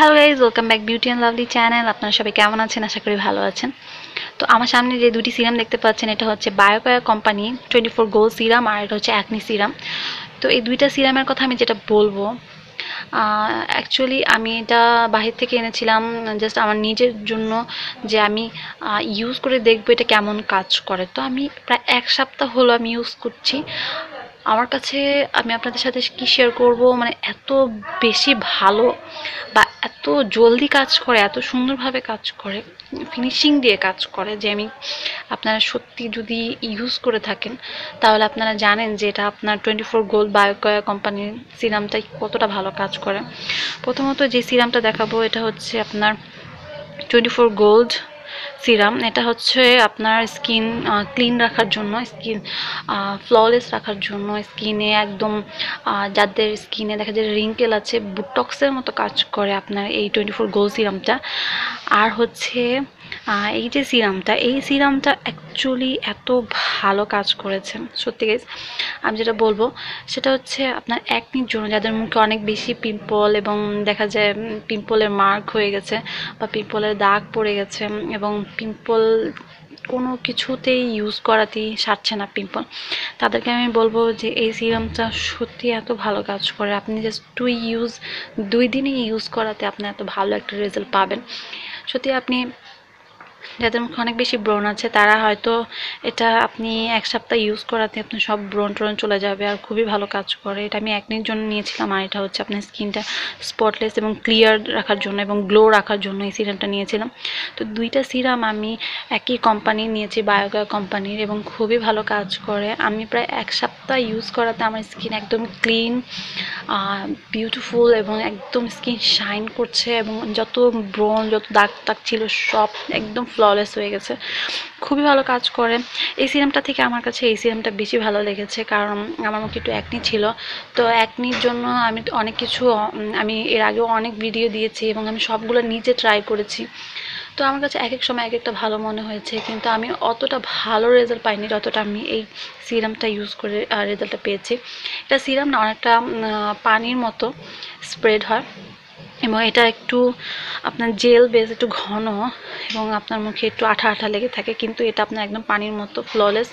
Hello guys, welcome back beauty and lovely channel. আপনারা সবাই কেমন আছেন? আশা করি ভালো আছেন। তো আমার সামনে যে দুটি সিরাম দেখতে পাচ্ছেন, এটা হচ্ছে বায়োকয়া কোম্পানি 24 গোল্ড সিরাম, আর এটা হচ্ছে অ্যাকনি সিরাম। তো এই দুইটা সিরামের কথা আমি যেটা বলবো, অ্যাকচুয়ালি আমি এটা বাহির থেকে এনেছিলাম জাস্ট আমার নিজের জন্য, যে আমি ইউজ করে দেখবো এটা কেমন কাজ করে। তো আমি প্রায় এক সপ্তাহ হলো আমি ইউজ করছি। আমার কাছে আমি আপনাদের সাথে কি শেয়ার করব, মানে এত বেশি ভালো বা এত জলদি কাজ করে, এত সুন্দরভাবে কাজ করে, ফিনিশিং দিয়ে কাজ করে, যে আমি আপনারা সত্যি যদি ইউজ করে থাকেন তাহলে আপনারা জানেন যে এটা আপনার 24 গোল্ড বায়োকয়া কোম্পানির সিরামটা কতটা ভালো কাজ করে। প্রথমত যে সিরামটা দেখাবো এটা হচ্ছে আপনার 24 গোল্ড সিরাম। এটা হচ্ছে আপনার স্কিন ক্লিন রাখার জন্য, স্কিন ফ্ললেস রাখার জন্য, স্কিনে একদম যাদের স্কিনে দেখা যায় রিঙ্কেল আছে, বুটক্সের মতো কাজ করে আপনার এই 24 গোল্ড সিরামটা। আর হচ্ছে এই যে সিরামটা, এই সিরামটা অ্যাকচুয়ালি এত ভালো কাজ করেছে সত্যি গাইস। আমি যেটা বলবো সেটা হচ্ছে আপনার অ্যাকনির জন্য, যাদের মুখে অনেক বেশি পিম্পল এবং দেখা যায় পিম্পলের মার্ক হয়ে গেছে বা পিম্পলের দাগ পড়ে গেছে, এবং পিম্পল কোনো কিছুতেই ইউজ করাতেই সারছে না পিম্পল, তাদেরকে আমি বলবো যে এই সিরামটা সত্যি এত ভালো কাজ করে। আপনি জাস্ট 2 দিনই ইউজ করাতে আপনি এত ভালো একটা রেজাল্ট পাবেন। সত্যি আপনি যাদের মুখে অনেক বেশি ব্রণ আছে তারা হয়তো এটা আপনি এক সপ্তাহ ইউজ করাতে আপনার সব ব্রণ ট্রণ চলে যাবে, আর খুবই ভালো কাজ করে। এটা আমি একনির জন্য নিয়েছিলাম, আর এটা হচ্ছে আপনার স্কিনটা স্পটলেস এবং ক্লিয়ার রাখার জন্য এবং গ্লো রাখার জন্য এই সিরামটা নিয়েছিলাম। তো দুইটা সিরাম আমি একই কোম্পানি নিয়েছি, বায়োকয়া কোম্পানির, এবং খুবই ভালো কাজ করে। আমি প্রায় এক সপ্তাহ ইউজ করাতে আমার স্কিন একদম ক্লিন, বিউটিফুল এবং একদম স্কিন শাইন করছে, এবং যত ব্রণ যত দাগ টাগ ছিল সব একদম ফ্ললেস হয়ে গেছে। খুবই ভালো কাজ করে। এই সিরামটা থেকে আমার কাছে এই সিরামটা বেশি ভালো লেগেছে, কারণ আমার মুখে একটু অ্যাকনি ছিল। তো অ্যাকনির জন্য আমি অনেক কিছু আমি এর আগেও অনেক ভিডিও দিয়েছি এবং আমি সবগুলো নিজে ট্রাই করেছি। তো আমার কাছে এক এক সময় এক একটা ভালো মনে হয়েছে, কিন্তু আমি অতটা ভালো রেজাল্ট পাইনি যতটা আমি এই সিরামটা ইউজ করে রেজাল্টটা পেয়েছি। এটা সিরাম না, অনেকটা পানির মতো স্প্রেড হয়, এবং এটা একটু আপনার জেল বেস, একটু ঘন, এবং আপনার মুখে একটু আঠা আঠা লেগে থাকে, কিন্তু এটা আপনার একদম পানির মতো ফ্ললেস।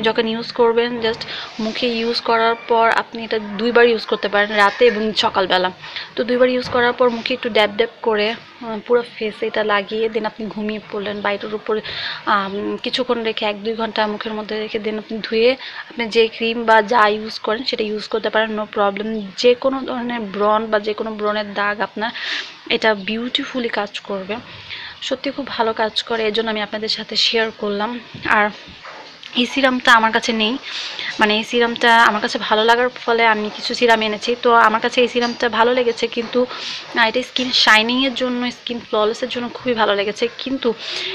যখন ইউজ করবেন জাস্ট মুখে ইউজ করার পর আপনি এটা 2বার ইউজ করতে পারেন, রাতে এবং সকালবেলা। তো 2বার ইউজ করার পর মুখে একটু ড্যাব ড্যাব করে পুরো ফেসে এটা লাগিয়ে দেন আপনি ঘুমিয়ে পড়লেন, বা এটার উপরে কিছুক্ষণ রেখে 1-2 ঘন্টা মুখের মধ্যে রেখে দেন আপনি ধুয়ে আপনি যে ক্রিম বা যা ইউজ করেন সেটা ইউজ করতে পারেন, নো প্রবলেম। যে কোনো ধরনের ব্রণ বা যে কোনো ব্রণের দাগ আপনার এটা বিউটিফুলি কাজ করবে। সত্যি খুব ভালো কাজ করে, এজন্য আমি আপনাদের সাথে শেয়ার করলাম। আর এই সিরামটা আমার কাছে নেই, মানে এই সিরামটা আমার কাছে ভালো লাগার ফলে আমি কিছু সিরাম এনেছি। তো আমার কাছে এই সিরামটা ভালো লেগেছে, কিন্তু এটা স্কিন শাইনিংয়ের জন্য, স্কিন ফ্ললেসের জন্য খুবই ভালো লেগেছে। কিন্তু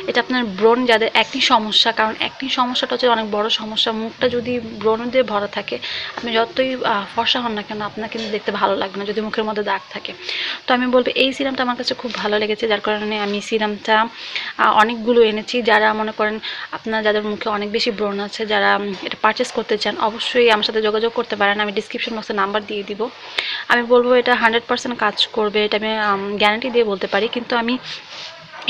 এটা আপনার ব্রণ, যাদের একটি সমস্যা, কারণ একটি সমস্যাটা হচ্ছে অনেক বড় সমস্যা। মুখটা যদি ব্রণ দিয়ে ভরা থাকে, আপনি যতই ফর্সা হন না কেন আপনার কিন্তু দেখতে ভালো লাগবে না যদি মুখের মধ্যে দাগ থাকে। তো আমি বলবো এই সিরামটা আমার কাছে খুব ভালো লেগেছে, যার কারণে আমি সিরামটা অনেকগুলো এনেছি। যারা মনে করেন আপনার যাদের মুখে অনেক বেশি ব্রণ আছে, যারা এটা পারচেস করতে চান, অবশ্যই আমার সাথে যোগাযোগ করতে পারেন। আমি ডিসক্রিপশন বক্সে নাম্বার দিয়ে দিব। আমি বলবো এটা 100% কাজ করবে, এটা আমি গ্যারান্টি দিয়ে বলতে পারি। কিন্তু আমি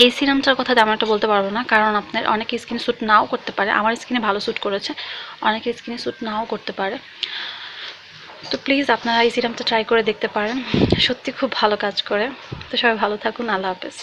এই সিরামটার কথা তেমন একটা বলতে পারবো না, কারণ আপনার অনেক স্কিন স্যুট নাও করতে পারে। আমার স্কিনে ভালো স্যুট করেছে, অনেকের স্কিনে স্যুট নাও করতে পারে। তো প্লিজ আপনারা এই সিরামটা ট্রাই করে দেখতে পারেন, সত্যি খুব ভালো কাজ করে। তো সবাই ভালো থাকুন, আল্লাহ হাফেজ।